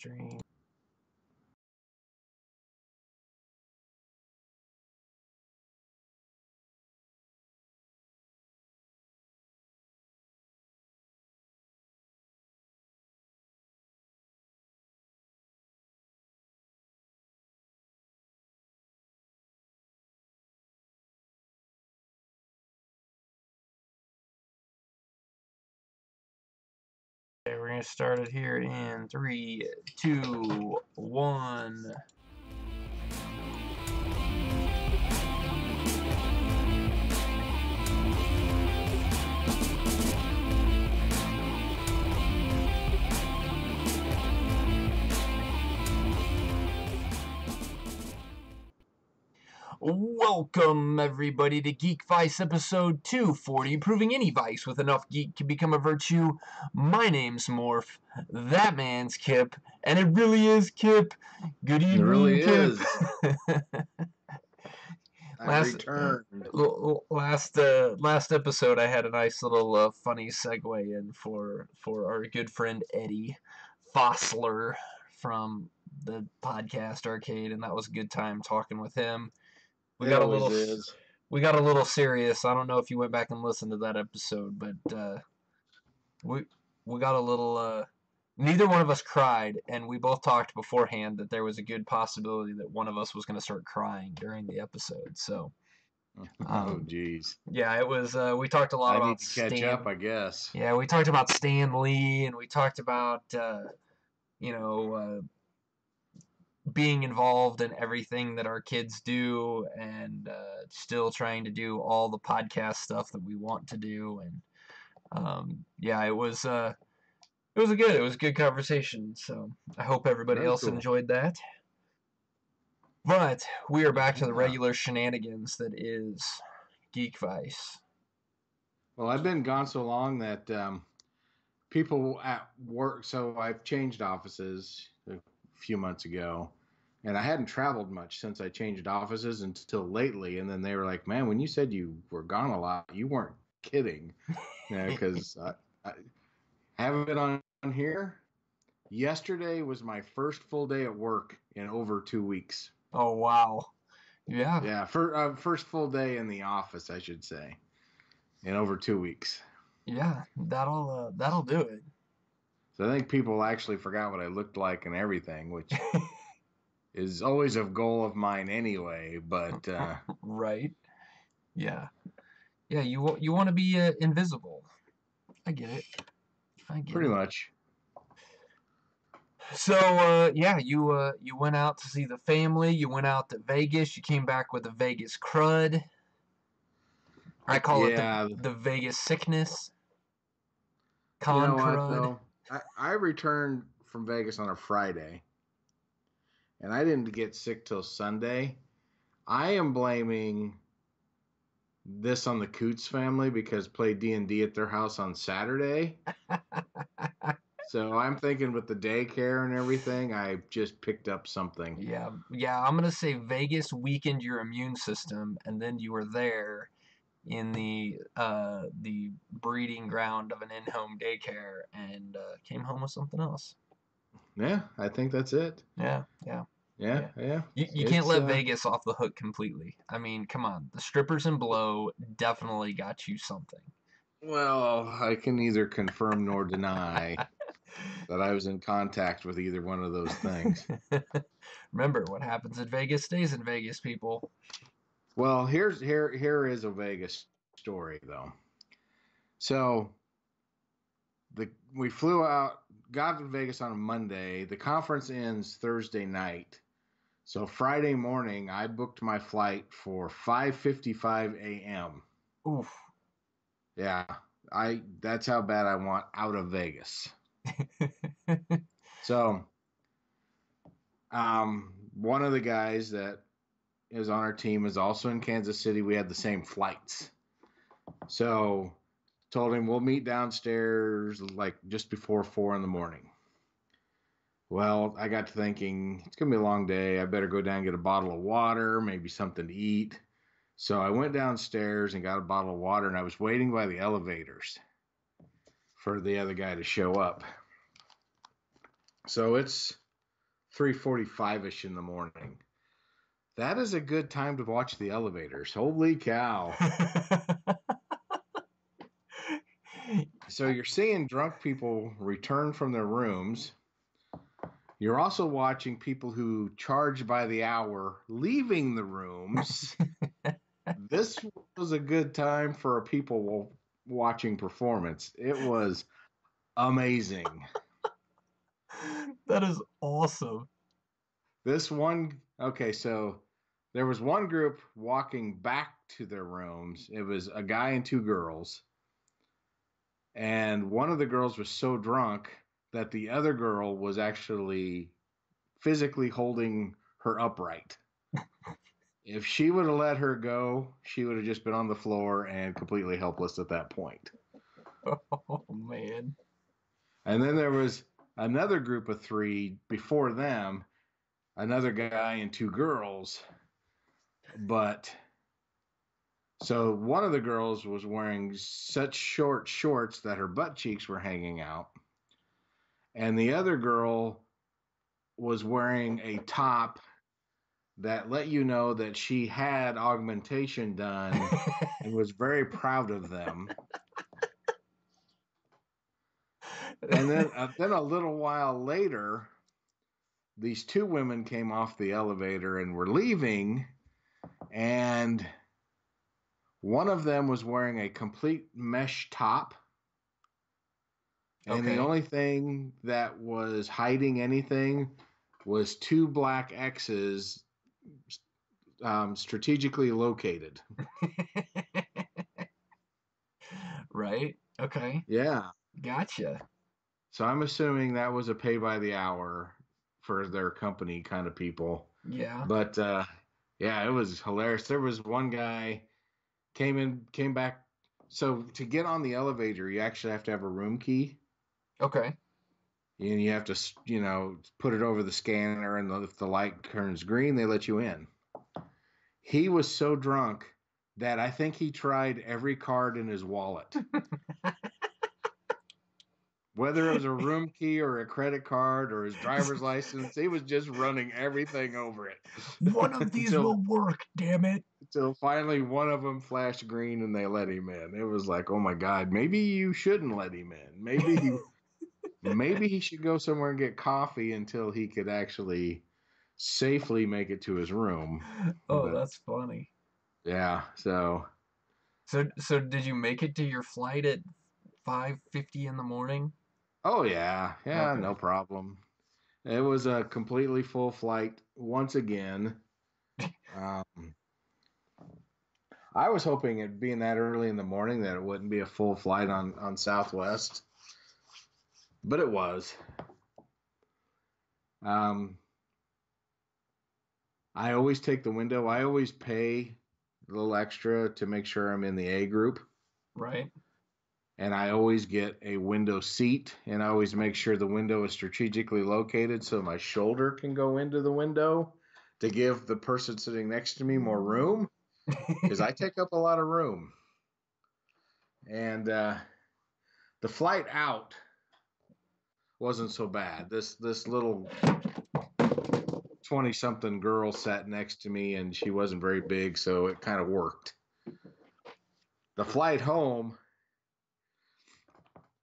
Stream. Okay, we're gonna start it here in 3, 2, 1. Welcome, everybody, to Geekvice episode 240, proving any vice with enough geek can become a virtue. My name's Morph, that man's Kip, and it really is Kip. Good evening, it really Kip. Is. I returned. Last episode, I had a nice little funny segue in for our good friend Eddie Fossler from the podcast Arcade, and that was a good time talking with him. We got a little serious. I don't know if you went back and listened to that episode, but we got a little. Neither one of us cried, and we both talked beforehand that there was a good possibility that one of us was going to start crying during the episode. So, oh, geez. Yeah, it was. We talked a lot about. I need to catch up, I guess. Yeah, we talked about Stan Lee, and we talked about being involved in everything that our kids do, and still trying to do all the podcast stuff that we want to do. And it was a good conversation. So I hope everybody else enjoyed that. But we are back to the regular shenanigans that is Geekvice. Well, I've been gone so long that people at work, so I've changed offices a few months ago, and I hadn't traveled much since I changed offices until lately. And then they were like, man, when you said you were gone a lot, you weren't kidding. Because I haven't been on here. Yesterday was my first full day at work in over 2 weeks. Oh, wow. Yeah. Yeah, first full day in the office, I should say, in over 2 weeks. Yeah, that'll do it. So I think people actually forgot what I looked like and everything, which is always a goal of mine anyway. But right, yeah. You want to be invisible. I get it. Pretty much. So you went out to see the family. You went out to Vegas. You came back with the Vegas crud. I call it the Vegas sickness. You know what, though? I returned from Vegas on a Friday, and I didn't get sick till Sunday. I am blaming this on the Coots family because played D&D at their house on Saturday. So I'm thinking with the daycare and everything, I just picked up something. Yeah. I'm gonna say Vegas weakened your immune system, and then you were there in the breeding ground of an in-home daycare, and came home with something else. Yeah, I think that's it. Yeah. You can't let Vegas off the hook completely. I mean, come on, the strippers and blow definitely got you something. Well, I can neither confirm nor deny that I was in contact with either one of those things. Remember, what happens in Vegas stays in Vegas, people. Well, here is a Vegas story, though. So we flew out, got to Vegas on a Monday. The conference ends Thursday night. So Friday morning, I booked my flight for 5:55 a.m. Oof. Yeah, that's how bad I want out of Vegas. So, one of the guys that is on our team is also in Kansas City. We had the same flights. So, told him we'll meet downstairs like just before 4 in the morning. Well, I got to thinking, it's going to be a long day. I better go down and get a bottle of water, maybe something to eat. So I went downstairs and got a bottle of water, and I was waiting by the elevators for the other guy to show up. So it's 3:45ish in the morning. That is a good time to watch the elevators. Holy cow. So you're seeing drunk people return from their rooms. You're also watching people who charge by the hour leaving the rooms. This was a good time for a people watching performance. It was amazing. That is awesome. So there was one group walking back to their rooms. It was a guy and two girls. And one of the girls was so drunk that the other girl was actually physically holding her upright. If she would have let her go, she would have just been on the floor and completely helpless at that point. Oh, man. And then there was another group of three before them, another guy and two girls. But so one of the girls was wearing such short shorts that her butt cheeks were hanging out. And the other girl was wearing a top that let you know that she had augmentation done and was very proud of them. And then a little while later, these two women came off the elevator and were leaving, and one of them was wearing a complete mesh top, and the only thing that was hiding anything was two black X's strategically located. Right? Okay. Yeah. Gotcha. So I'm assuming that was a pay by the hour for their company kind of people. Yeah. But yeah, it was hilarious. There was one guy came back. So to get on the elevator, you actually have to have a room key. Okay. And you have to, put it over the scanner, and if the light turns green, they let you in. He was so drunk that I think he tried every card in his wallet. Whether it was a room key or a credit card or his driver's license, he was just running everything over it. One of these will work, damn it. Until finally one of them flashed green and they let him in. It was like, oh my God, maybe you shouldn't let him in. Maybe he should go somewhere and get coffee until he could actually safely make it to his room. Oh, But, that's funny. yeah, so did you make it to your flight at 5:50 in the morning? oh yeah, Okay. no problem. It was a completely full flight once again. I was hoping it being that early in the morning that it wouldn't be a full flight on Southwest, but it was. I always take the window. I always pay a little extra to make sure I'm in the A group. Right. And I always get a window seat, and I always make sure the window is strategically located so my shoulder can go into the window to give the person sitting next to me more room, because I take up a lot of room. And the flight out wasn't so bad. This little 20-something girl sat next to me, and she wasn't very big, so it kind of worked. The flight home,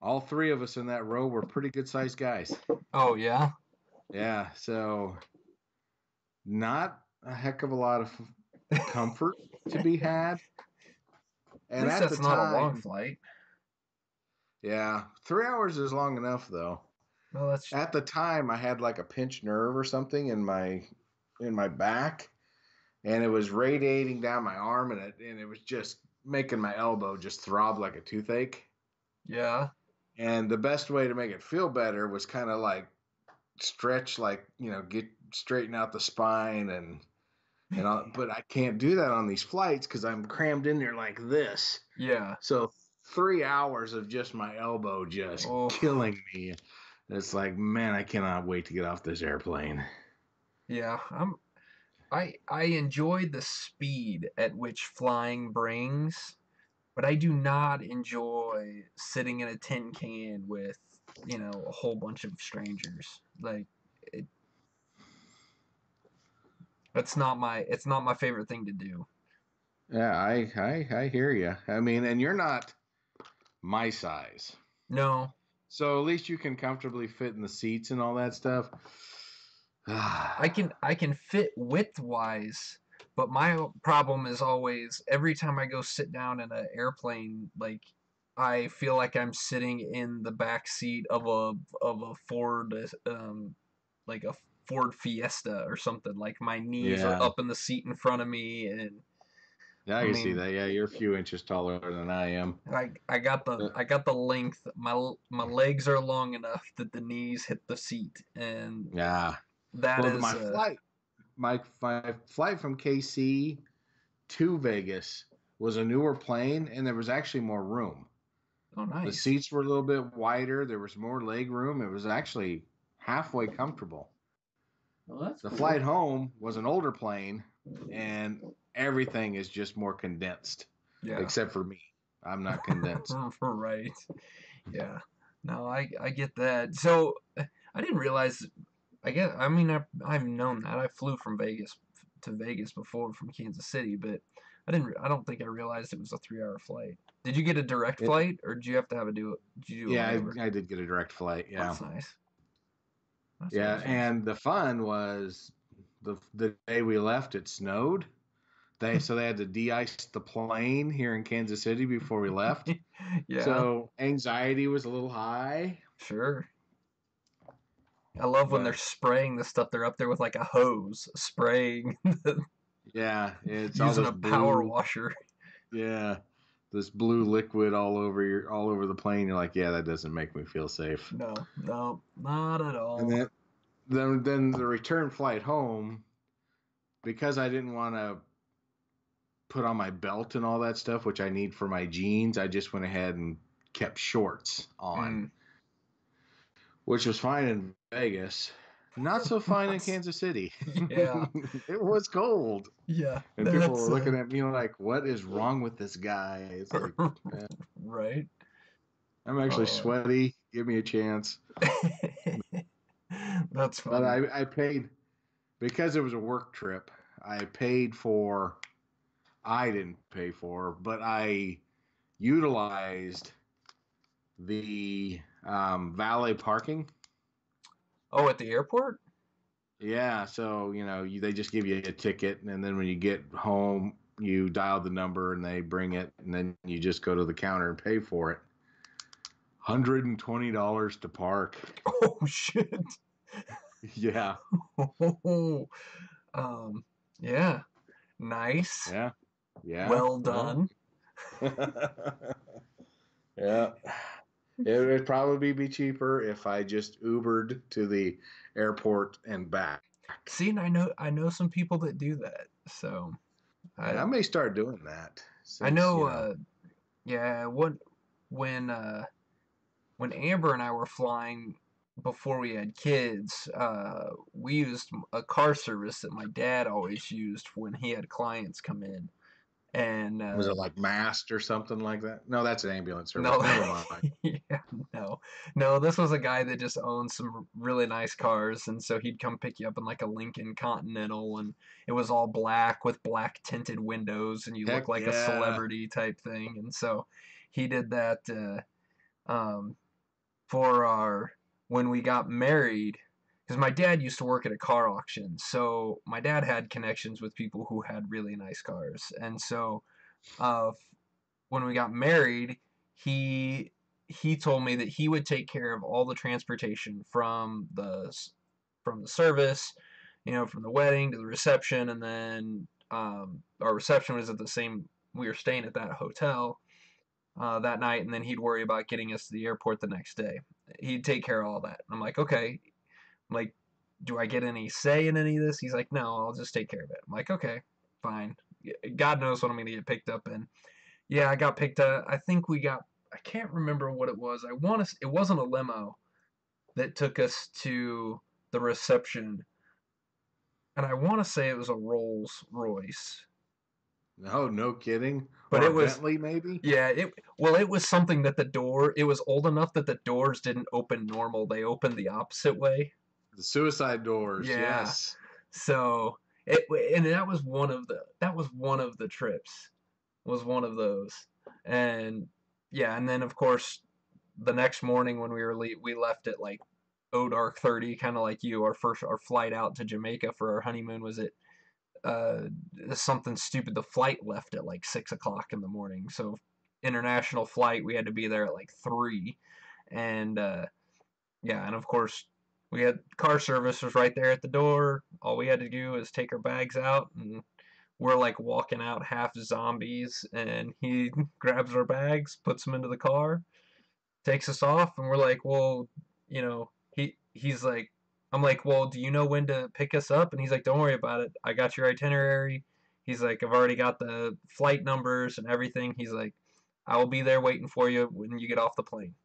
all three of us in that row were pretty good-sized guys. Oh, yeah? Yeah, so not a heck of a lot of comfort to be had. At And least at the that's not a long time, flight. yeah, 3 hours is long enough, though. Well, that's At the time, I had like a pinched nerve or something in my back, and it was radiating down my arm, and it was just making my elbow just throb like a toothache. yeah. And the best way to make it feel better was kind of like stretch, like, get straighten out the spine and all, but I can't do that on these flights because I'm crammed in there like this. Yeah. So 3 hours of just my elbow just killing me. It's like, man, I cannot wait to get off this airplane. Yeah. I enjoy the speed at which flying brings, but I do not enjoy sitting in a tin can with, a whole bunch of strangers. Like, It's not my favorite thing to do. Yeah, I hear you. I mean, and you're not my size. No, So at least you can comfortably fit in the seats and all that stuff. I can fit width wise, but my problem is always every time I go sit down in an airplane, like I feel like I'm sitting in the back seat of a Ford, like a Ford Fiesta or something. Like my knees are Yeah. up in the seat in front of me, and Yeah, I I can see mean, that. Yeah, you're a few inches taller than I am. Uh, I got the length. My legs are long enough that the knees hit the seat, and yeah. that Well, is my flight from KC to Vegas was a newer plane, and there was actually more room. oh The nice. seats were a little bit wider. There was more leg room. It was actually halfway comfortable. Well, that's The cool. flight home was an older plane, and everything is just more condensed, Yeah. except for me. I'm not condensed. Right. Yeah. No, I get that. So I didn't realize. I mean I've known that. I flew from Vegas to Vegas before from Kansas City, but I don't think I realized it was a 3 hour flight. Did you get a direct It, flight, or did you have to have a do? Did you do a yeah, layover? I did get a direct flight. Yeah, That's nice. That's yeah, always nice. and the fun was the day we left, it snowed. They had to de-ice the plane here in Kansas City before we left. Yeah, So anxiety was a little high, sure. I love when they're but spraying the stuff. They're up there with like a hose, spraying, yeah, it's all using this a power blue, washer. yeah, this blue liquid all over the plane. You're like, yeah, that doesn't make me feel safe. No, no, not at And all. then the return flight home, because I didn't want to put on my belt and all that stuff, which I need for my jeans, I just went ahead and kept shorts on, Mm, which was fine in Vegas. Not so fine in that's Kansas City. yeah, It was cold. yeah. And people That's were looking at me like, what is wrong with this guy? It's like, eh, right. I'm actually Oh, sweaty. Give me a chance. that's But funny. I paid, because it was a work trip, I didn't pay for, but I utilized the valet parking. Oh, at the airport? Yeah, so they just give you a ticket, and then when you get home, you dial the number and they bring it, and then you just go to the counter and pay for it. $120 to park. Oh shit. Yeah, um, yeah. Nice. yeah, yeah. Well Well, done. yeah. It would probably be cheaper if I just Ubered to the airport and back. See, and I know some people that do that. So Yeah, I I may start doing that I since, know yeah, when uh when Amber and I were flying before we had kids, we used a car service that my dad always used when he had clients come in. And was it like Mast or something like that? No, that's an ambulance service. no, Never mind. yeah, no, no, this was a guy that just owned some really nice cars, and so he'd come pick you up in like a Lincoln Continental, and it was all black with black tinted windows, and you look Heck like a yeah. celebrity type thing. And so he did that. Um, for our when we got married, because my dad used to work at a car auction, so my dad had connections with people who had really nice cars. And so uh, when we got married, he he told me that he would take care of all the transportation from the service, from the wedding to the reception. And then our reception was at the same, we were staying at that hotel that night, and then he'd worry about getting us to the airport the next day. He'd take care of all that. I'm like, okay. I'm like, do I get any say in any of this? He's like, no, I'll just take care of it. I'm like, okay, fine. God knows what I'm gonna get picked up in. Yeah, I got picked up. I think we got. I can't remember what it was. I want to. It wasn't a limo that took us to the reception, and I want to say it was a Rolls Royce. No, no kidding. But Or a it was Bentley, maybe? Yeah, it was something that it was old enough that the doors didn't open normal. They opened the opposite way. The suicide doors, Yeah. yes. So And that was one of the trips, was one of those. And yeah, and then of course the next morning when we left at like dark 30, kind of like you. Our flight out to Jamaica for our honeymoon was at uh something stupid. The flight left at like 6 o'clock in the morning, so international flight, we had to be there at like 3. And yeah, and of course we had car service was right there at the door. All we had to do is take our bags out, and we're like walking out half zombies, and he grabs our bags, puts them into the car, takes us off, and we're like, well, he's like, I'm like, well, do you know when to pick us up? And he's like, don't worry about it. I got your itinerary. He's like, I've already got the flight numbers and everything. He's like, I will be there waiting for you when you get off the plane.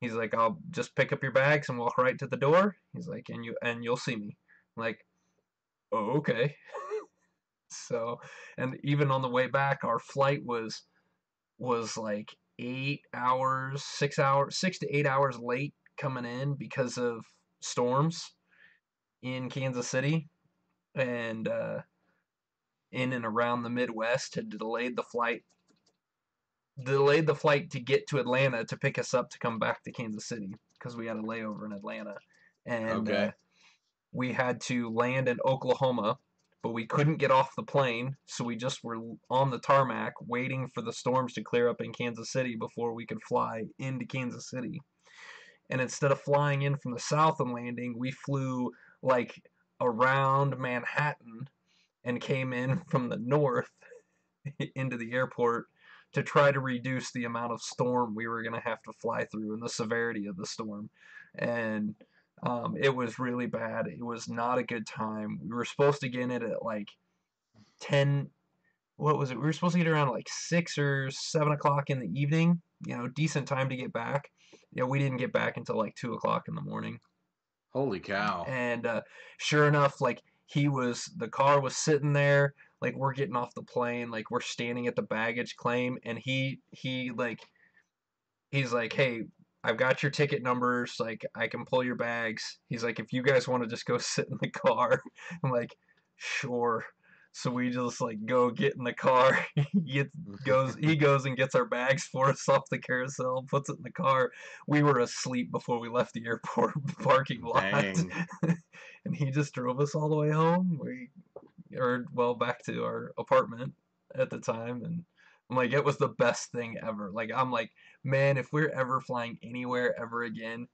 He's like, I'll just pick up your bags and walk right to the door. He's like, and you'll see me. I'm like, oh, okay. So, and even on the way back, our flight was like 8 hours, 6 hours, 6 to 8 hours late coming in because of storms in Kansas City, and in and around the Midwest had delayed the flight to get to Atlanta to pick us up to come back to Kansas City because we had a layover in Atlanta, and Okay. we had to land in Oklahoma, but we couldn't get off the plane, so we just were on the tarmac waiting for the storms to clear up in Kansas City before we could fly into Kansas City. And instead of flying in from the south and landing, we flew like around Manhattan and came in from the north into the airport to try to reduce the amount of storm we were going to have to fly through and the severity of the storm. And it was really bad. It was not a good time. We were supposed to get in it at like 10. What was it? We were supposed to get around like 6 or 7 o'clock in the evening. Decent time to get back. We didn't get back until like 2 o'clock in the morning. Holy cow. And sure enough, like the car was sitting there, like we're getting off the plane, like we're standing at the baggage claim, and he's like, hey, I've got your ticket numbers, like I can pull your bags. He's like, if you guys want to just go sit in the car. I'm like, sure. So we just like go get in the car. He goes and gets our bags for us off the carousel, puts it in the car. We were asleep before we left the airport parking lot. Dang. And he just drove us all the way home. Back to our apartment at the time. And I'm like, it was the best thing ever. Like, I'm like, man, if we're ever flying anywhere ever again,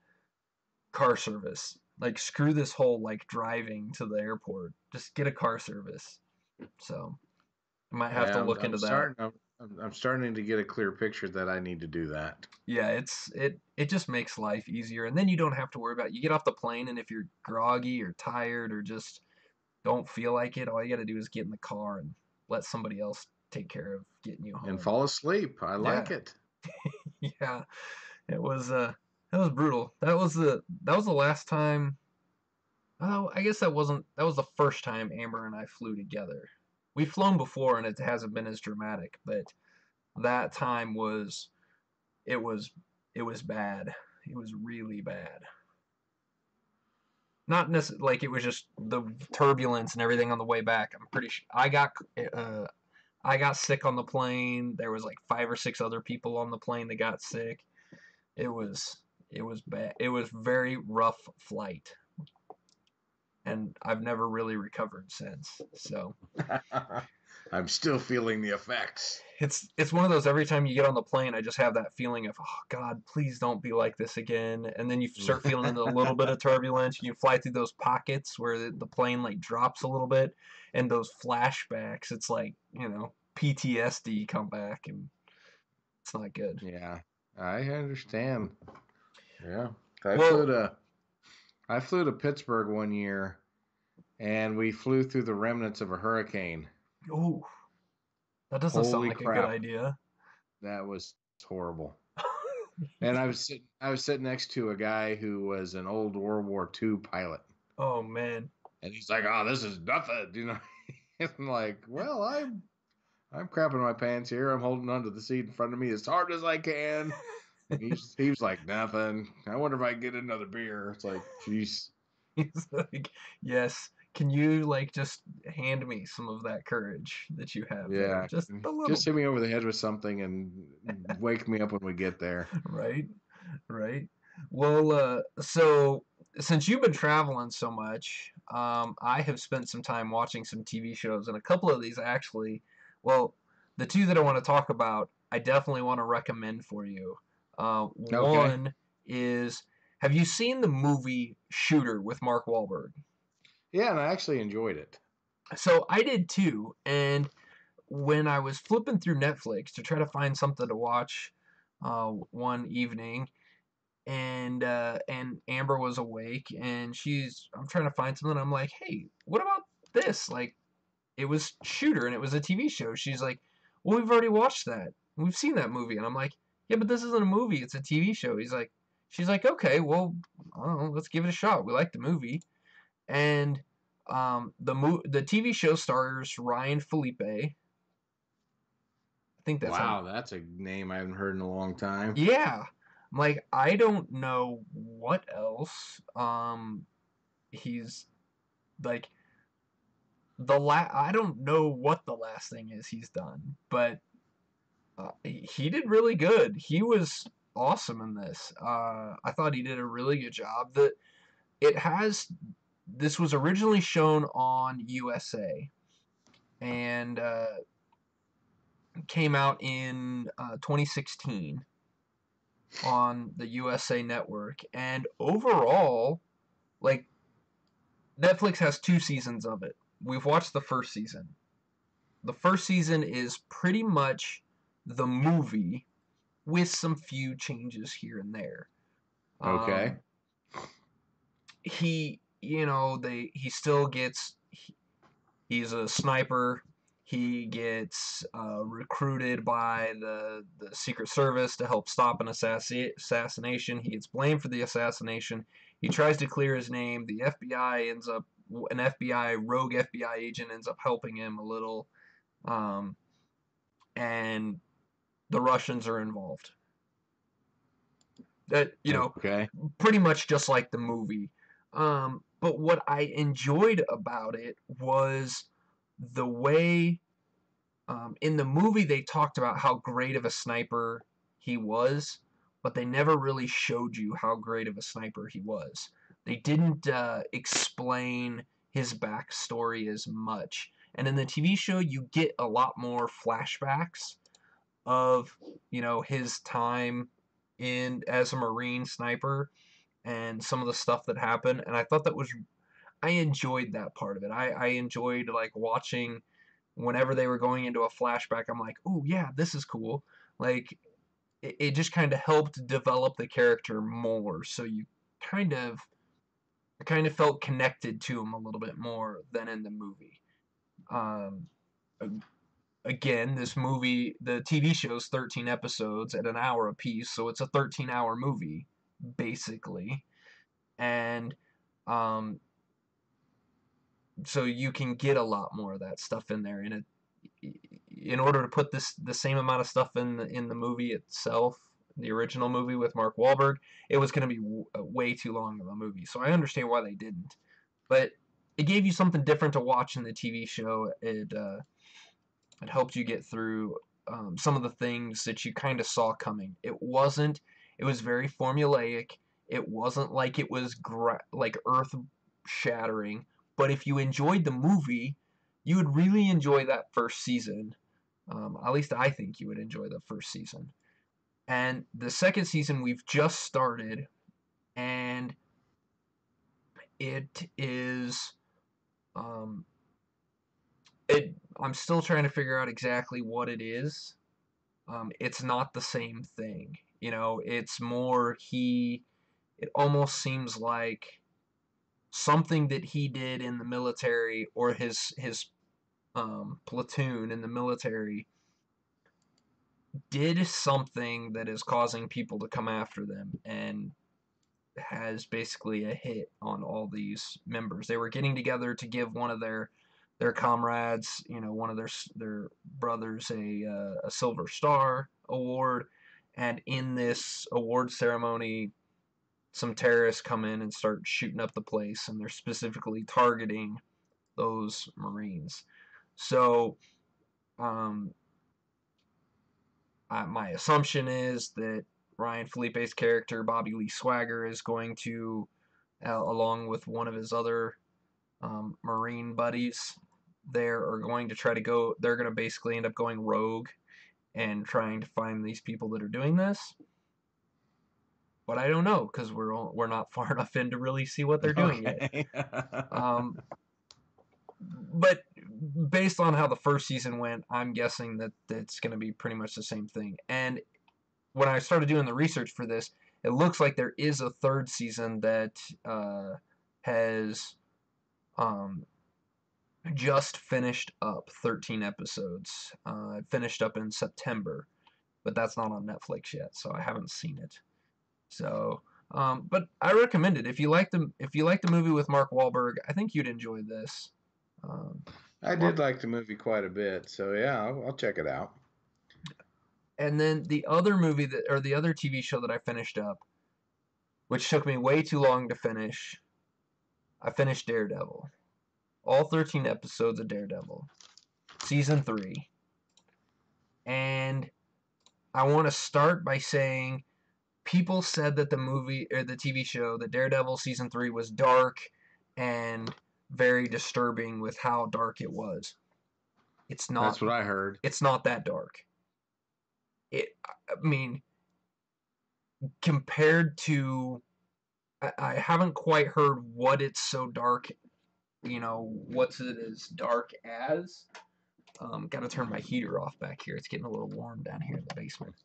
car service. Like, screw this whole like driving to the airport. Just get a car service. So I might have to Yeah, look I'm into that. starting. I'm starting to get a clear picture that I need to do that. Yeah, it just makes life easier, and then you don't have to worry about. You get off the plane, and if you're groggy or tired or just don't feel like it, all you got to do is get in the car and let somebody else take care of getting you And home. fall asleep. I like Yeah, it. yeah. It was that was brutal. That was the last time. Oh, I guess that was the first time Amber and I flew together. We've flown before and it hasn't been as dramatic, but that time it was it was bad. It was really bad. Not necessarily like it was just the turbulence and everything on the way back. I'm pretty sure I got sick on the plane. There was like 5 or 6 other people on the plane that got sick. It was it was bad. It was very rough flight, and I've never really recovered since. So I'm still feeling the effects. it's one of those, every time you get on the plane, I just have that feeling of, oh God, please don't be like this again. And then you start feeling into a little bit of turbulence. You fly through those pockets where the plane like drops a little bit, and those flashbacks. It's like PTSD come back, and it's not good. Yeah, I understand. Yeah, I flew Well, to I flew to Pittsburgh one year, and we flew through the remnants of a hurricane. ooh, that doesn't sound Holy like a good crap, idea. that was horrible. And I was sitting next to a guy who was an old World War II pilot, Oh man. and he's like, "Oh, this is nothing," you know. I'm like, "Well, I'm crapping my pants here. I'm holding onto the seat in front of me as hard as I can." He was like, "Nothing. I wonder if I can get another beer." It's like, jeez. He's like, yes, Can you like just hand me some of that courage that you have there? Yeah. Just a Just little, hit me over the head with something and wake me up when we get there. right? Right. Well, so since you've been traveling so much, I have spent some time watching some TV shows, and a couple of these actually, well, the two that I want to talk about, I definitely want to recommend for you. Okay. One is, have you seen the movie Shooter with Mark Wahlberg? Yeah, and I actually enjoyed it. So I did too, and when I was flipping through Netflix to try to find something to watch one evening, and Amber was awake, and I'm trying to find something. I'm like, hey, what about this? Like, it was Shooter, and it was a TV show. She's like, well, we've already watched that. We've seen that movie, and I'm like, yeah, but this isn't a movie. It's a TV show. She's like, okay, well, I don't know, let's give it a shot. We like the movie, and the TV show stars Ryan Felipe. I think that's how. Wow, that's a name I haven't heard in a long time. Yeah, I'm like, I don't know what else. He's like I don't know what the last thing is he's done, but he did really good. He was awesome in this. I thought he did a really good job. That it has this was originally shown on USA and came out in 2016 on the USA Network. And overall, like Netflix has 2 seasons of it. We've watched the first season. The first season is pretty much the movie with some few changes here and there. Okay. Um, he still gets he's a sniper. He gets recruited by the Secret Service to help stop an assassination. He gets blamed for the assassination. He tries to clear his name. The FBI ends up an FBI rogue FBI agent ends up helping him a little, um, and the Russians are involved. That Okay. pretty much just like the movie. But what I enjoyed about it was the way in the movie they talked about how great of a sniper he was, but they never really showed you how great of a sniper he was. They didn't explain his backstory as much. And in the TV show, you get a lot more flashbacks of his time in as a Marine sniper and some of the stuff that happened. And I enjoyed that part of it. I enjoyed like watching whenever they were going into a flashback. I'm like, oh yeah, this is cool. Like it just kind of helped develop the character more, so you kind of kind of felt connected to him a little bit more than in the movie. Um, Again, this movie, the TV show's 13 episodes at an hour apiece, so it's a 13-hour movie, basically. And um, so you can get a lot more of that stuff in there. And in order to put the same amount of stuff in the movie itself, the original movie with Mark Wahlberg, it was going to be way too long of a movie. So I understand why they didn't. But it gave you something different to watch in the TV show. It helped you get through some of the things that you kind of saw coming. It wasn't. It was very formulaic. It wasn't like it was like earth shattering. But if you enjoyed the movie, you would really enjoy that first season. At least I think you would enjoy the first season. And the second season we've just started, and it is um, I'm still trying to figure out exactly what it is. It's not the same thing. It's more it almost seems like something that he did in the military, or his platoon in the military did something that is causing people to come after them, and has basically a hit on all these members. They were getting together to give one of their comrades, one of their brothers, a Silver Star award, and in this award ceremony, some terrorists come in and start shooting up the place, and they're specifically targeting those Marines. So my assumption is that Ryan Felipe's character, Bobby Lee Swagger, is going to, along with one of his other Marine buddies, they're going to basically end up going rogue and trying to find these people that are doing this. But I don't know, because we're not far enough in to really see what they're doing yet. But based on how the first season went, I'm guessing that it's going to be pretty much the same thing. And when I started doing the research for this, it looks like there is a third season that has just finished up 13 episodes. It finished up in September, but that's not on Netflix yet, so I haven't seen it. So, but I recommend it. If you like the movie with Mark Wahlberg, I think you'd enjoy this. I did like the movie quite a bit, so yeah, I'll check it out. And then the other the other TV show that I finished up, which took me way too long to finish, I finished Daredevil. All 13 episodes of Daredevil. Season 3. And I want to start by saying people said that the movie or the TV show, the Daredevil season 3 was dark and very disturbing with how dark it was. It's not. That's what I heard. It's not that dark. I mean, compared to, I haven't quite heard what it's so dark, what's it as dark as. Got to turn my heater off back here. It's getting a little warm down here in the basement.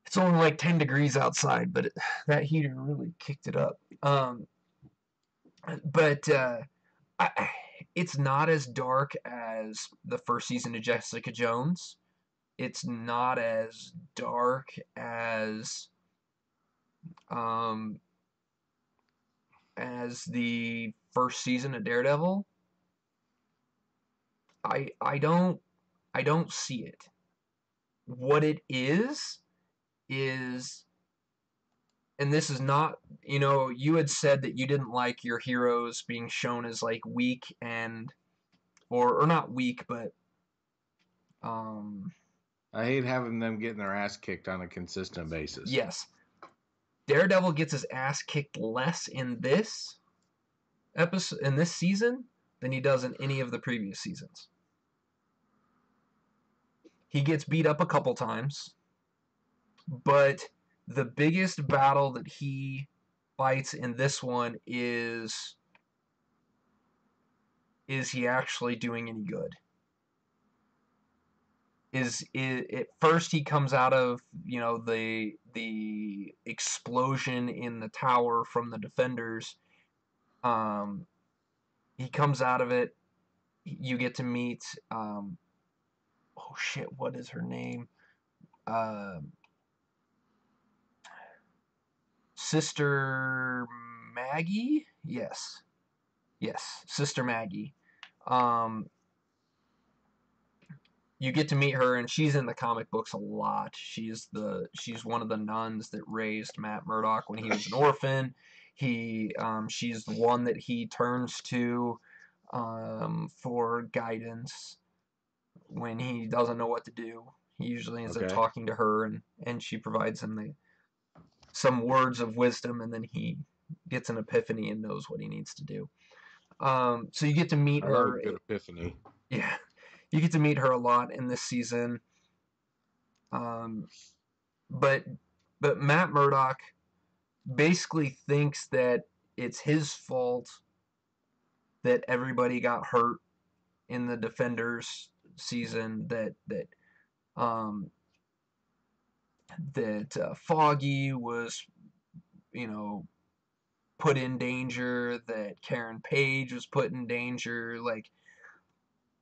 It's only like 10 degrees outside, but that heater really kicked it up. But it's not as dark as the first season of Jessica Jones. It's not as dark as the first season of Daredevil. I don't see it. What it is, and this is not, you had said that you didn't like your heroes being shown as like weak or not weak, but I hate having them getting their ass kicked on a consistent basis. Yes. Daredevil gets his ass kicked less in this episode, in this season, than he does in any of the previous seasons. He gets beat up a couple times, but the biggest battle that he fights in this one is he actually doing any good? At first he comes out of the explosion in the tower from the defenders. He comes out of it. You get to meet oh shit, what is her name? Sister Maggie? Yes, Sister Maggie. You get to meet her, and she's in the comic books a lot. She's one of the nuns that raised Matt Murdock when he was an orphan. She's the one that he turns to for guidance when he doesn't know what to do. He usually ends up talking to her, and she provides him some words of wisdom, and then he gets an epiphany and knows what he needs to do. So you get to meet her. I love a good epiphany. Yeah. You get to meet her a lot in this season. But Matt Murdock basically thinks that it's his fault that everybody got hurt in the Defenders season, that Foggy was, put in danger, that Karen Page was put in danger. Like,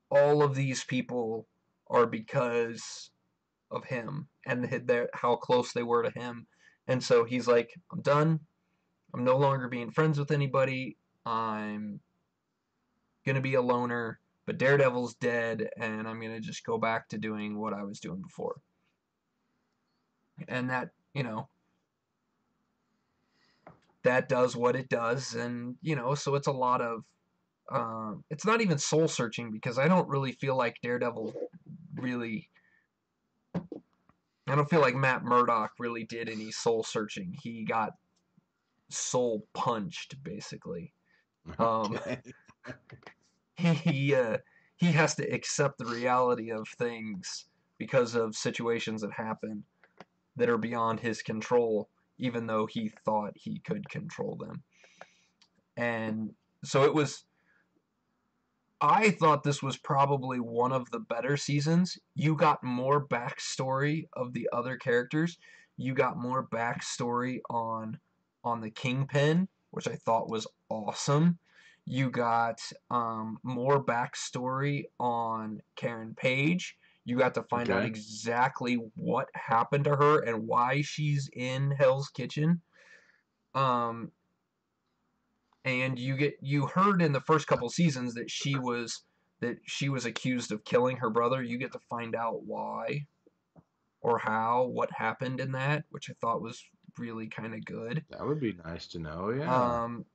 all of these people are because of him and how close they were to him. And so he's like, I'm done. I'm no longer being friends with anybody. I'm going to be a loner, but Daredevil's dead, and I'm going to just go back to doing what I was doing before. And that, that does what it does. And, so it's a lot of it's not even soul searching because I don't really feel like Daredevil really. I don't feel like Matt Murdock really did any soul searching. He got soul punched basically. Um, Okay. he uh, he has to accept the reality of things because of situations that happen that are beyond his control, even though he thought he could control them. And so it was. I thought this was probably one of the better seasons. You got more backstory of the other characters. You got more backstory on the Kingpin, which I thought was awesome. You got more backstory on Karen Page. You got to find out Okay. exactly what happened to her and why she's in Hell's Kitchen. Um, and you heard in the first couple seasons that she was accused of killing her brother. You get to find out why or how, what happened in that, which I thought was really kind of good. That would be nice to know. Yeah. Um,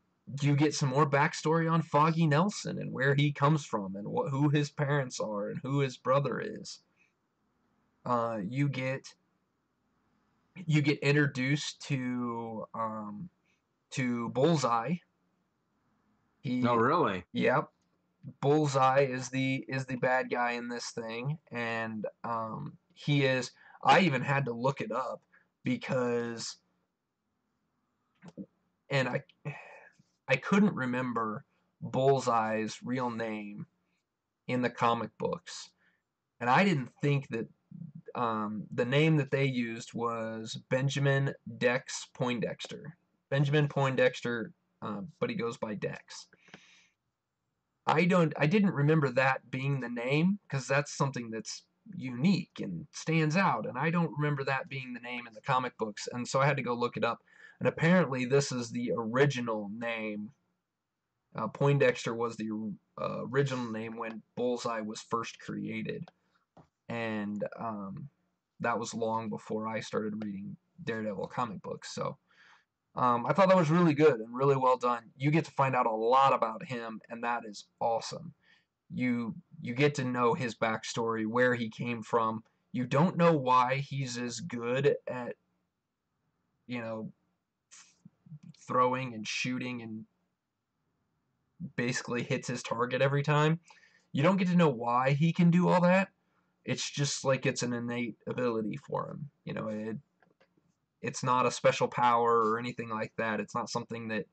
you get some more backstory on Foggy Nelson and where he comes from and who his parents are and who his brother is. Uh, you get you get introduced to Bullseye. No, He, really. yep, Bullseye is the bad guy in this thing, and he is. I even had to look it up because, and I couldn't remember Bullseye's real name in the comic books, and I didn't think that the name that they used was Benjamin Dex Poindexter. Benjamin Poindexter, but he goes by Dex. I didn't remember that being the name because that's something that's unique and stands out, and I don't remember that being the name in the comic books, and so I had to go look it up. And apparently, this is the original name. Poindexter was the original name when Bullseye was first created, and that was long before I started reading Daredevil comic books. So I thought that was really good and really well done. You get to find out a lot about him, and that is awesome. You get to know his backstory, where he came from. You don't know why he's as good at you know throwing and shooting and basically hits his target every time. You don't get to know why he can do all that. It's just like it's an innate ability for him. It's not a special power or anything like that. It's not something that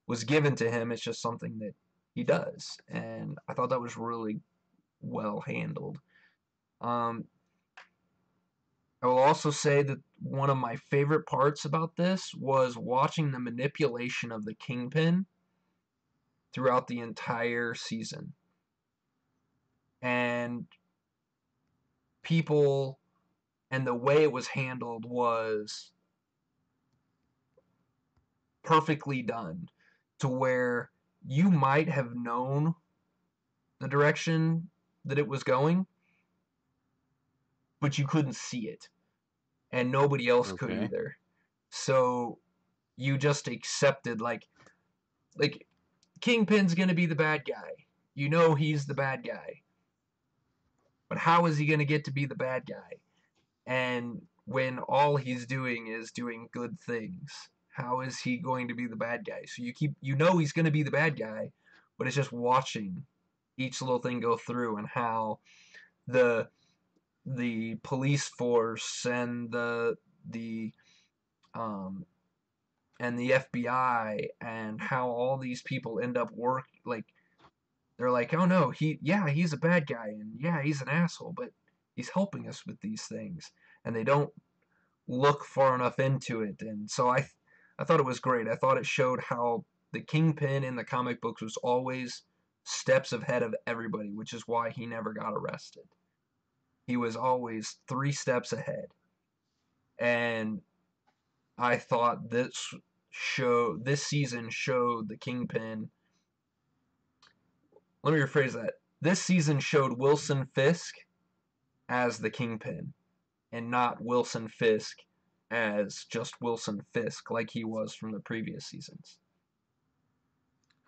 was given to him. It's just something that he does, and I thought that was really well handled. Um, I will also say that one of my favorite parts about this was watching the manipulation of the Kingpin throughout the entire season. And people and the way it was handled was perfectly done to where you might have known the direction that it was going, but you couldn't see it. And nobody else could Okay. either. So you just accepted like Kingpin's gonna be the bad guy. You know he's the bad guy. But how is he gonna get to be the bad guy? And when all he's doing is doing good things, how is he going to be the bad guy? So you know he's gonna be the bad guy, but it's just watching each little thing go through and how the the police force the um and the FBI and how all these people end up they're like, oh no, he's a bad guy and yeah, he's an asshole, but he's helping us with these things, and they don't look far enough into it, and so I thought it was great. I thought it showed how the Kingpin in the comic books was always steps ahead of everybody, which is why he never got arrested. He was always 3 steps ahead, and I thought this season showed the Kingpin. Let me rephrase that. This season showed Wilson Fisk as the Kingpin and not Wilson Fisk as just Wilson Fisk like he was from the previous seasons.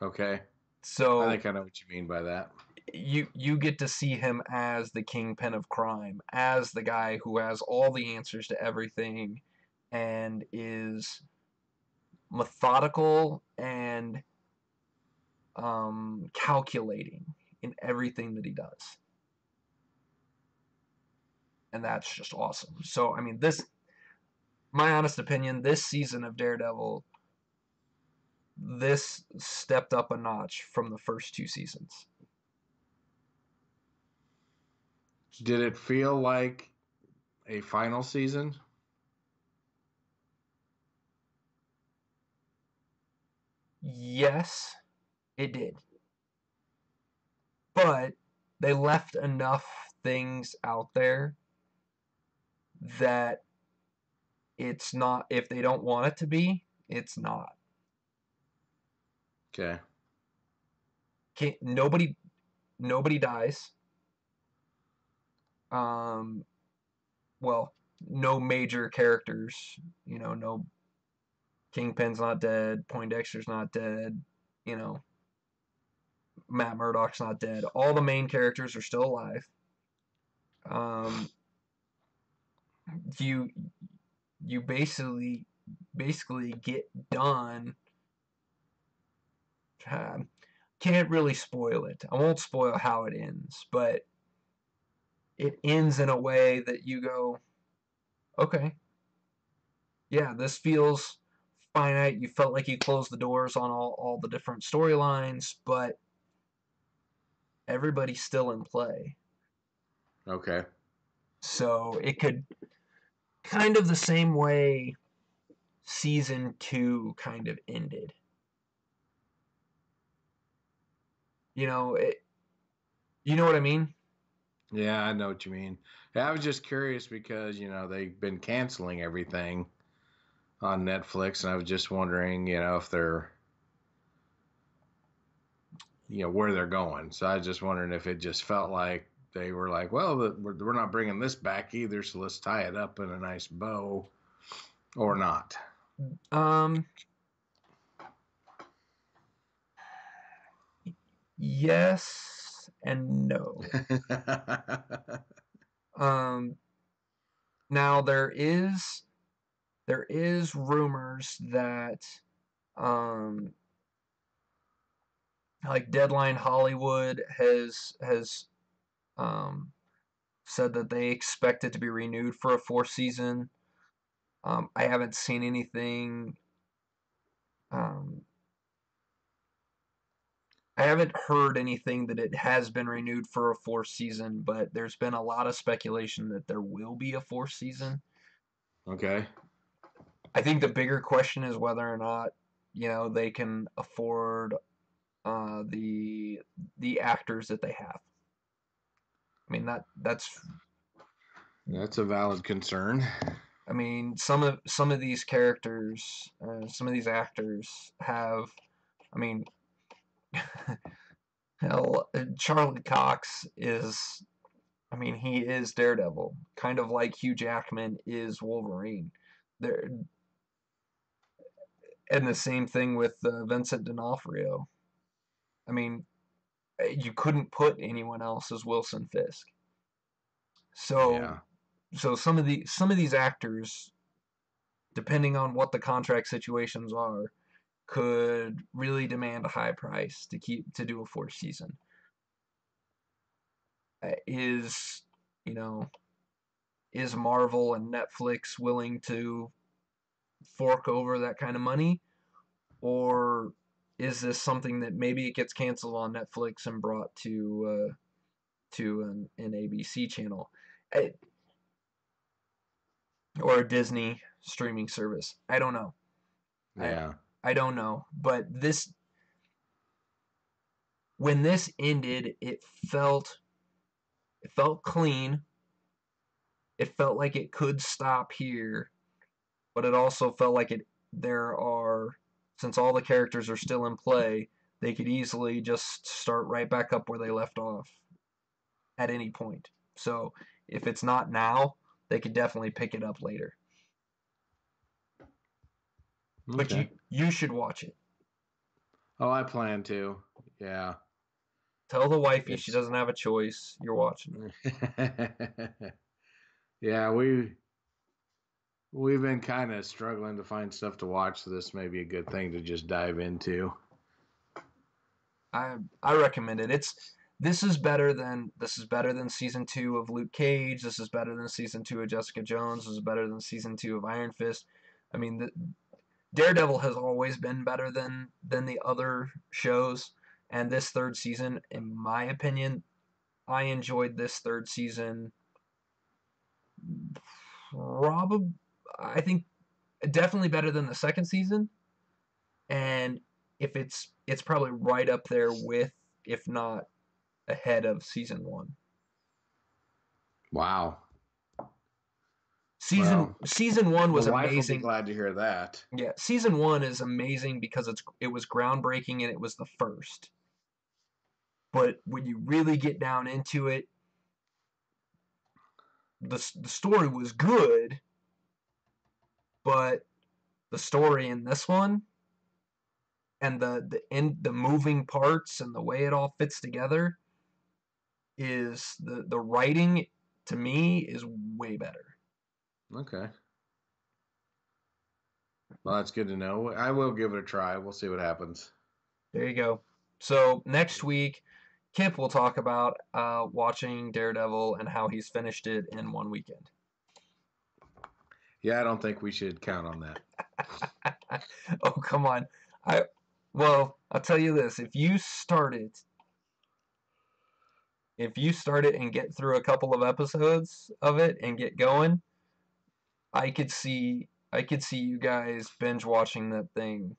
Okay. So I think I know what you mean by that. you get to see him as the kingpin of crime, as the guy who has all the answers to everything and is methodical and calculating in everything that he does. And that's just awesome. So, I mean, my honest opinion, this season of Daredevil, this stepped up a notch from the first two seasons. Did it feel like a final season? Yes, it did. But they left enough things out there that it's not, if they don't want it to be, it's not. Okay. Nobody dies. Um, well, no major characters. No Kingpin's not dead. Poindexter's not dead. You know, Matt Murdock's not dead. All the main characters are still alive. Um, you you basically get done. Can't really spoil it. I won't spoil how it ends, but it ends in a way that you go, okay, yeah, this feels finite. You felt like you closed the doors on all the different storylines, but everybody's still in play. Okay. So it could kind of the same way season 2 kind of ended. You know, you know what I mean? Yeah, I know what you mean. I was just curious because, they've been canceling everything on Netflix, and I was just wondering, if they're, where they're going. So I was just wondering if it just felt like they were like, well, we're not bringing this back either, so let's tie it up in a nice bow, or not. Um, yes and no. Um, now there is rumors that um like Deadline Hollywood has um said that they expect it to be renewed for a fourth season. I haven't seen anything. Um, I haven't heard anything that it has been renewed for a fourth season, but there's been a lot of speculation that there will be a fourth season. Okay. I think the bigger question is whether or not they can afford the actors that they have. I mean That's a valid concern. I mean some of these characters, some of these actors have. I mean, hell, Charlie Cox is. I mean, he is Daredevil, kind of like Hugh Jackman is Wolverine. There, and the same thing with Vincent D'Onofrio. I mean, you couldn't put anyone else as Wilson Fisk. So, Yeah. so some of these actors, depending on what the contract situations are, could really demand a high price to do a fourth season. Is you know is Marvel and Netflix willing to fork over that kind of money, or is this something that maybe it gets canceled on Netflix and brought to an ABC channel, or a Disney streaming service? I don't know. I Yeah. I don't know, but when this ended, it felt clean. It felt like it could stop here, but it also felt like there are, since all the characters are still in play, they could easily just start right back up where they left off at any point. So if it's not now, they could definitely pick it up later. But Okay. you should watch it. Oh, I plan to. Yeah. Tell the wifey she It's doesn't have a choice. You're watching yeah, we've been kind of struggling to find stuff to watch, so this may be a good thing to just dive into. I recommend it. This is better than season 2 of Luke Cage. This is better than season 2 of Jessica Jones. This is better than season 2 of Iron Fist. I mean, Daredevil has always been better than the other shows, and this third season, in my opinion, I enjoyed this third season. Probably, I think definitely better than the second season, and if it's probably right up there with, if not ahead of season 1. Wow. Season Well, season 1 the was wife will be amazing. glad to hear that. Yeah, season 1 is amazing because it was groundbreaking and it was the first. But when you really get down into it, the story was good, but the story in this one and the moving parts and the way it all fits together is the writing, to me, is way better. Okay. Well, that's good to know. I will give it a try. We'll see what happens. There you go. So next week, Kip will talk about watching Daredevil and how he's finished it in one weekend. Yeah, I don't think we should count on that. Oh, come on. I'll tell you this. If you start it and get through a couple of episodes of it and get going, I could see you guys binge watching that thing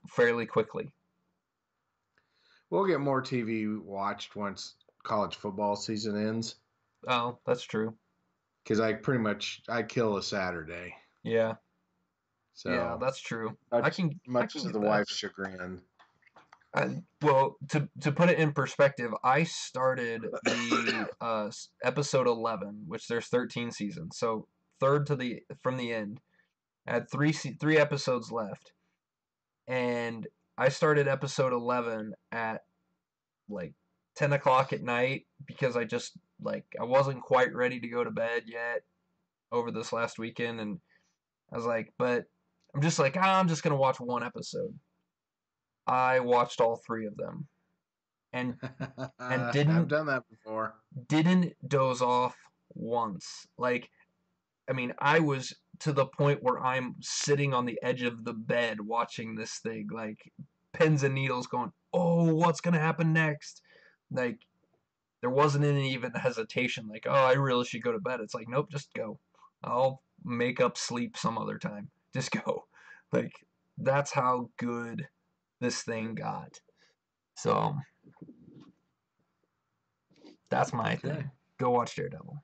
fairly quickly. We'll get more TV watched once college football season ends. Oh, that's true. Because I kill a Saturday. Yeah. Yeah, So that's true. I much can to get the that. wife's chagrin. Well, to put it in perspective, I started the episode 11, which there's 13 seasons, so third from the end. I had three episodes left, and I started episode 11 at like 10 o'clock at night because I wasn't quite ready to go to bed yet over this last weekend, and I was like, but I'm just gonna watch one episode. I watched all three of them, and and I've done that before. didn't doze off once. Like, I mean, I was to the point where I'm sitting on the edge of the bed watching this thing, like pins and needles, going, "Oh, what's gonna happen next?" Like, there wasn't any even hesitation. Like, "Oh, I really should go to bed." It's like, nope, just go. I'll make up sleep some other time. Just go. Like, that's how good this thing got. So that's my Okay. thing. Go watch Daredevil.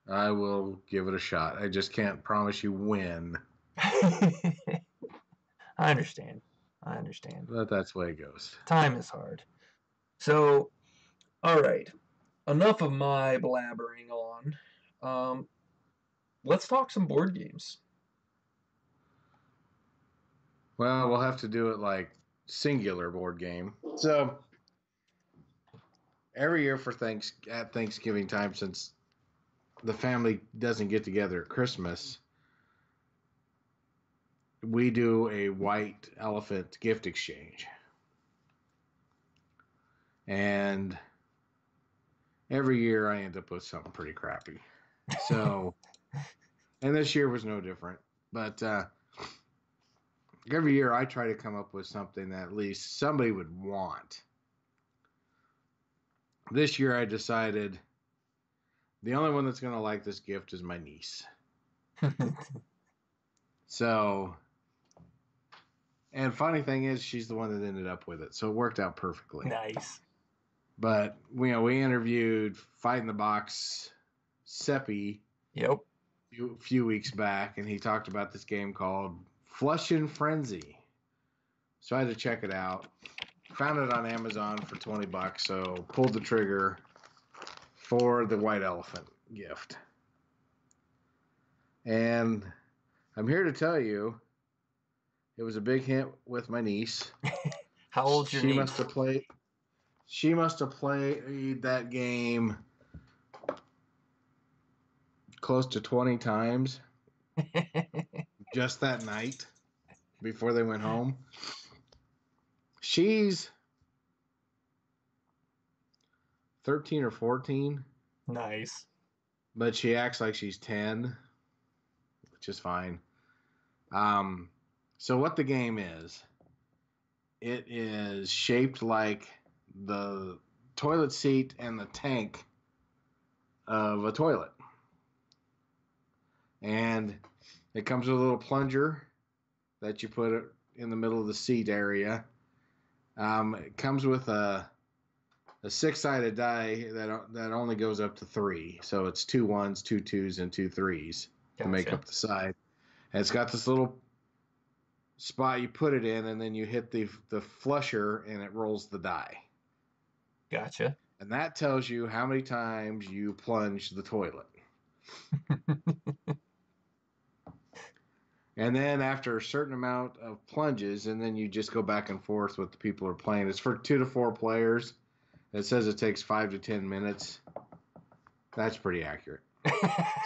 I will give it a shot. I just can't promise you when. I understand. I understand. But that's the way it goes. Time is hard. So, all right. Enough of my blabbering on. Um, let's talk some board games. Well, we'll have to do it like singular board game. So every year at Thanksgiving time, since the family doesn't get together at Christmas, we do a white elephant gift exchange. And every year I end up with something pretty crappy. So, and this year was no different. But every year I try to come up with something that at least somebody would want. This year I decided the only one that's going to like this gift is my niece. So, and funny thing is, she's the one that ended up with it. So it worked out perfectly. Nice. But, we interviewed Fight in the Box Seppi Yep. a few weeks back, and he talked about this game called Flush and Frenzy. So I had to check it out. Found it on Amazon for $20, so pulled the trigger for the white elephant gift. And I'm here to tell you, it was a big hit with my niece. How old's your She niece? must have played. She must have played that game close to 20 times just that night before they went home. She's 13 or 14, Nice. but she acts like she's 10, which is fine. So what the game is, it is shaped like the toilet seat and the tank of a toilet. And it comes with a little plunger that you put in the middle of the seat area. It comes with a six-sided die that only goes up to 3. So it's 2 1s, 2 2s, and 2 3s to make up the side. And it's got this little spot you put it in, and then you hit the flusher, and it rolls the die. Gotcha. And that tells you how many times you plunge the toilet. And then after a certain amount of plunges, and then you just go back and forth with the people who are playing. It's for 2 to 4 players. It says it takes 5 to 10 minutes. That's pretty accurate.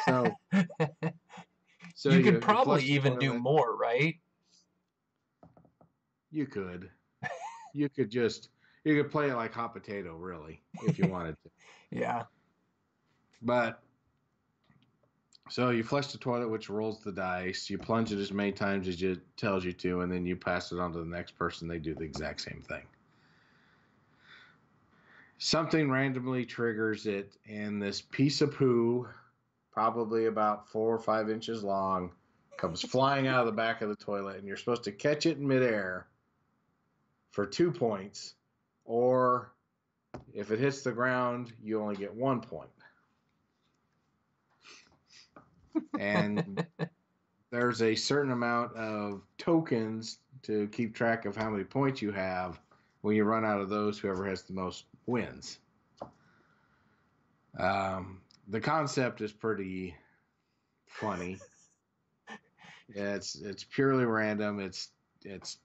So you could you probably flush the even do toilet. more, right? You could. You could play it like hot potato, really, if you wanted to. Yeah. But so you flush the toilet, which rolls the dice. You plunge it as many times as it tells you to, and then you pass it on to the next person. They do the exact same thing. Something randomly triggers it, and this piece of poo, probably about 4 or 5 inches long, comes flying out of the back of the toilet, and you're supposed to catch it in midair for 2 points, or if it hits the ground, you only get 1 point. And there's a certain amount of tokens to keep track of how many points you have. When you run out of those, whoever has the most wins. The concept is pretty funny. It's purely random. It's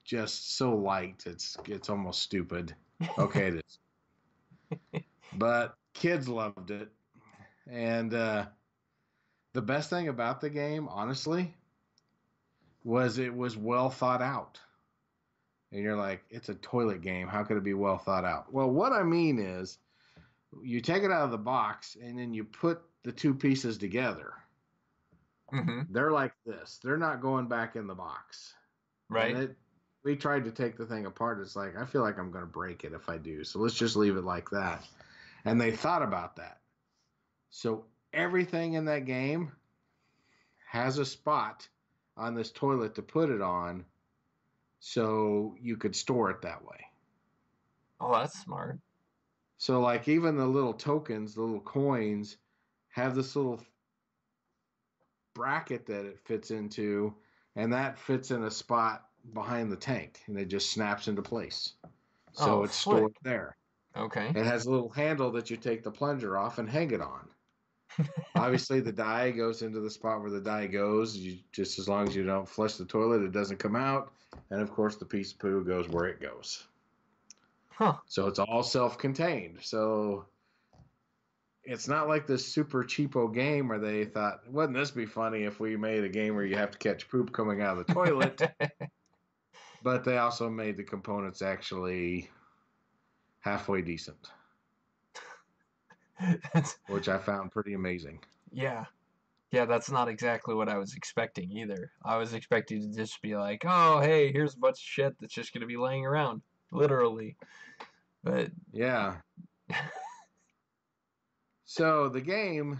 just so light. It's almost stupid. Okay, it is. But kids loved it, and the best thing about the game, honestly, was it was well thought out. And you're like, it's a toilet game. How could it be well thought out? Well, what I mean is, you take it out of the box and then you put the 2 pieces together. Mm-hmm. They're like this. They're not going back in the box. Right. And we tried to take the thing apart. It's like, I feel like I'm going to break it if I do. So let's just leave it like that. And they thought about that. So everything in that game has a spot on this toilet to put it on, so you could store it that way. Oh, that's smart. So like even the little tokens, the little coins, have this little bracket that it fits into, and that fits in a spot behind the tank, and it just snaps into place. So it's stored there. Okay. It has a little handle that you take the plunger off and hang it on. Obviously, the dye goes into the spot where the dye goes. Just as long as you don't flush the toilet, it doesn't come out. And of course, the piece of poo goes where it goes. Huh. So it's all self-contained. So it's not like this super cheapo game where they thought, wouldn't this be funny if we made a game where you have to catch poop coming out of the toilet? But they also made the components actually halfway decent, which I found pretty amazing. Yeah. Yeah, that's not exactly what I was expecting either. I was expecting to just be like, oh, hey, here's a bunch of shit that's just going to be laying around. Literally. But. Yeah. So the game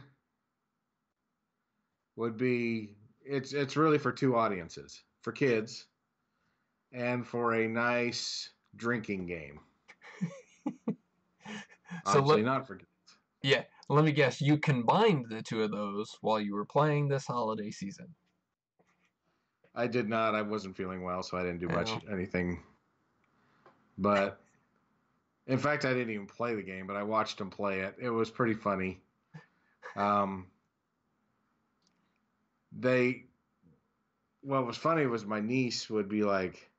would be, it's really for 2 audiences, for kids and for a nice drinking game. Obviously not for kids. Yeah, let me guess, you combined the 2 of those while you were playing this holiday season. I did not. I wasn't feeling well, so I didn't do anything. But in fact, I didn't even play the game, but I watched them play it. It was pretty funny. What was funny was my niece would be like,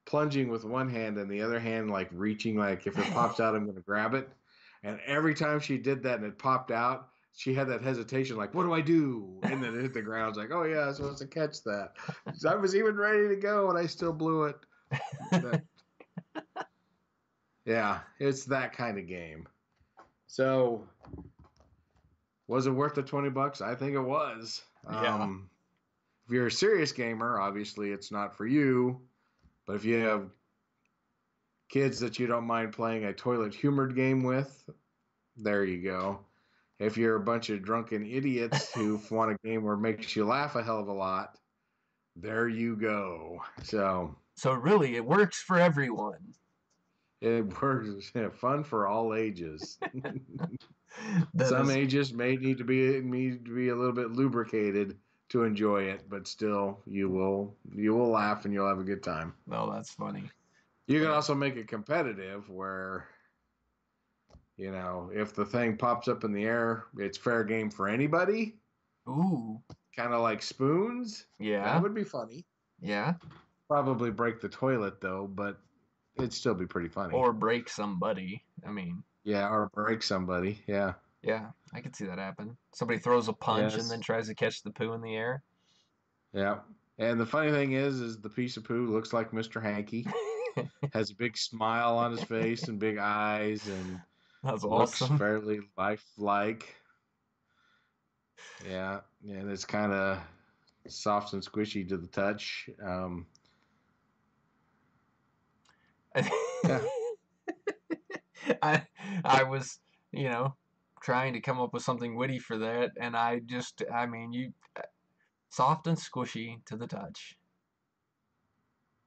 plunging with one hand and the other hand like reaching, like if it pops out, I'm going to grab it. And every time she did that and it popped out, she had that hesitation, like, what do I do? And then it hit the ground. It's like, oh yeah, I'm supposed to catch that. So I was even ready to go and I still blew it. That, yeah, it's that kind of game. So was it worth the $20? I think it was. Yeah. If you're a serious gamer, obviously it's not for you. But if you have kids that you don't mind playing a toilet humored game with, there you go. If you're a bunch of drunken idiots who want a game where it makes you laugh a hell of a lot, there you go. So So really, it works for everyone. it works. Fun for all ages. That Some is, ages may need to be a little bit lubricated to enjoy it, but still you will laugh and you'll have a good time. well, that's funny. You can Yeah. also make it competitive where if the thing pops up in the air, it's fair game for anybody. Ooh. Kind of like spoons. That Yeah. would be funny. Yeah. Probably break the toilet though, but it'd still be pretty funny. Or break somebody. I mean, Yeah, or break somebody. Yeah. yeah, I could see that happen. Somebody throws a punch and then Yes. tries to catch the poo in the air. Yeah. And the funny thing is the piece of poo looks like Mr. Hanky. Has a big smile on his face and big eyes and That's looks awesome. fairly lifelike. Yeah. And it's kind of soft and squishy to the touch. Yeah. I I was, you know, trying to come up with something witty for that, and I mean, you soft and squishy to the touch.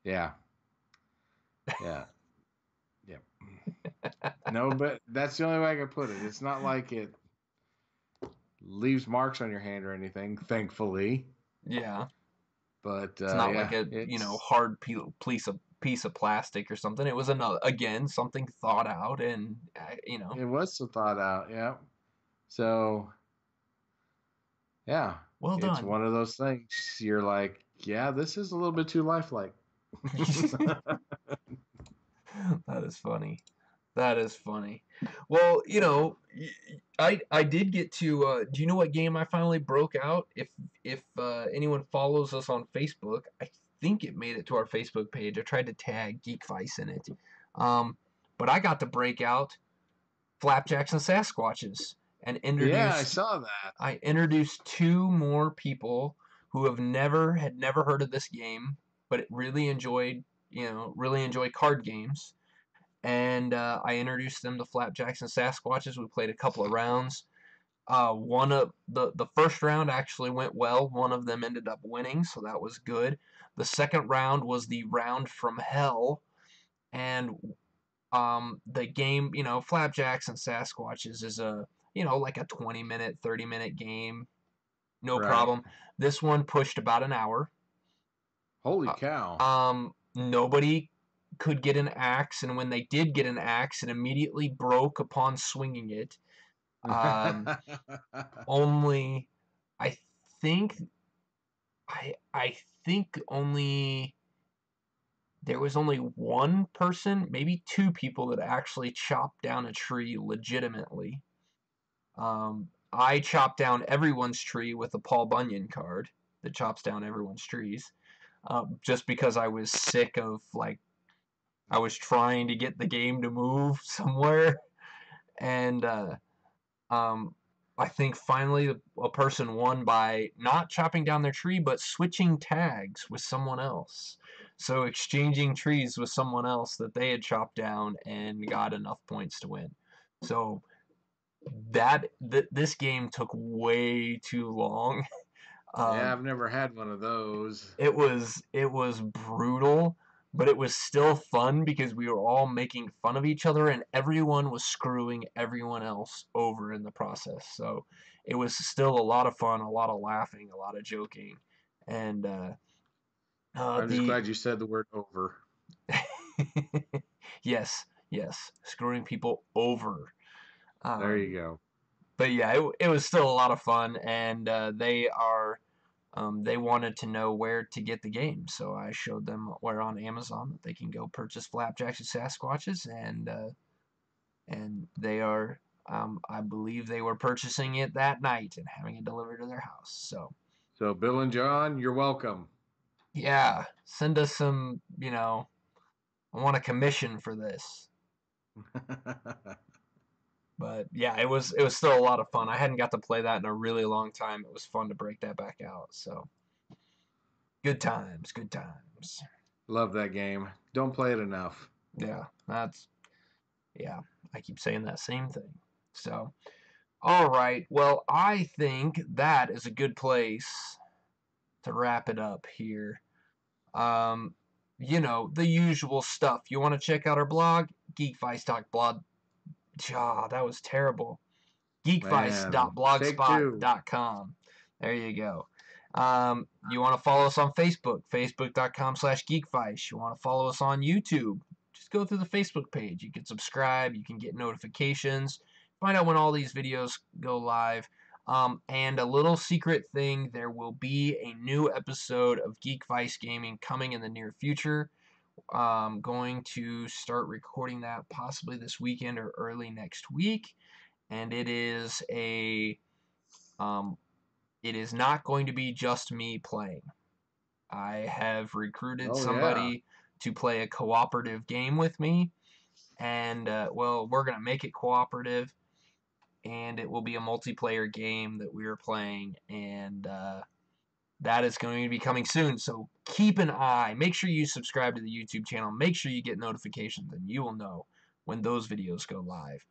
Yeah. Yeah. Yep. No, but that's the only way I can put it. It's not like it leaves marks on your hand or anything, thankfully. Yeah, But it's not like yeah, a it's hard piece of plastic or something. It was another again something thought out, and it was so thought out. Yeah. So yeah, well it's done. one of those things. You're like, yeah, this is a little bit too lifelike. That is funny. That is funny. Well, I did get to. Do you know what game I finally broke out? If anyone follows us on Facebook, I think it made it to our Facebook page. I tried to tag Geekvice in it, um, but I got to break out Flapjacks and Sasquatches and Yeah, I introduced. saw that. I introduced two more people who had never heard of this game, but really enjoyed really enjoy card games, and I introduced them to Flapjacks and Sasquatches. We played a couple of rounds. One of the first round actually went well. One of them ended up winning, so that was good. The second round was the round from hell, and the game, Flapjacks and Sasquatches is a like a 20-minute, 30-minute game, no Right. problem. This one pushed about an hour. Holy cow. Nobody could get an axe, and when they did get an axe, it immediately broke upon swinging it. Um, only, I think, I think only there was only one person, maybe two people that actually chopped down a tree legitimately. I chopped down everyone's tree with a Paul Bunyan card that chops down everyone's trees, just because I was sick of I was trying to get the game to move somewhere, and um, I think finally a person won by not chopping down their tree, but switching tags with someone else. So exchanging trees with someone else that they had chopped down and got enough points to win. So this game took way too long. Yeah, Um, I've never had one of those. it was brutal, but it was still fun because we were all making fun of each other and everyone was screwing everyone else over in the process. So it was still a lot of fun, a lot of laughing, a lot of joking, and I'm just the glad you said the word over. yes, screwing people over. There you Um, go. but yeah, it was still a lot of fun, and they are. they wanted to know where to get the game, so I showed them where on Amazon that they can go purchase Flapjacks and Sasquatches, and they are, I believe they were purchasing it that night and having it delivered to their house. So Bill and John, you're welcome. Yeah, send us some, I want a commission for this. But yeah, it was still a lot of fun. I hadn't got to play that in a really long time. It was fun to break that back out. So good times, good times. Love that game. Don't play it enough. Yeah, I keep saying that same thing. So, all right. Well, I think that is a good place to wrap it up here. The usual stuff. You want to check out our blog? Geekvice.blog. That was terrible. Man, take two. Geekvice.blogspot.com. There you go. You want to follow us on Facebook, facebook.com/geekvice. You want to follow us on YouTube, just go through the Facebook page. You can subscribe, you can get notifications, find out when all these videos go live. And a little secret thing, there will be a new episode of Geekvice Gaming coming in the near future. Going to start recording that possibly this weekend or early next week. And it is not going to be just me playing. I have recruited somebody to play a cooperative game with me, and we're gonna make it cooperative, and it will be a multiplayer game that we are playing, and that is going to be coming soon. So keep an eye. Make sure you subscribe to the YouTube channel. Make sure you get notifications, and you will know when those videos go live.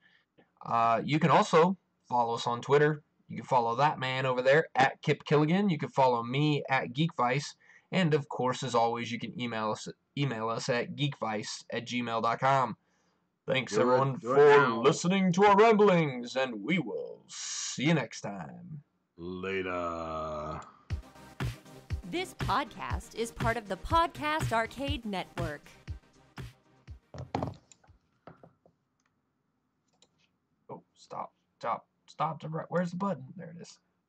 You can also follow us on Twitter. You can follow that man over there at Kip Killigan. You can follow me at Geekvice. And of course, as always, you can email us at geekvice@gmail.com. Thanks everyone for listening to our ramblings, and we will see you next time. Later. This podcast is part of the Podcast Arcade Network. Oh, stop. Where's the button? There it is.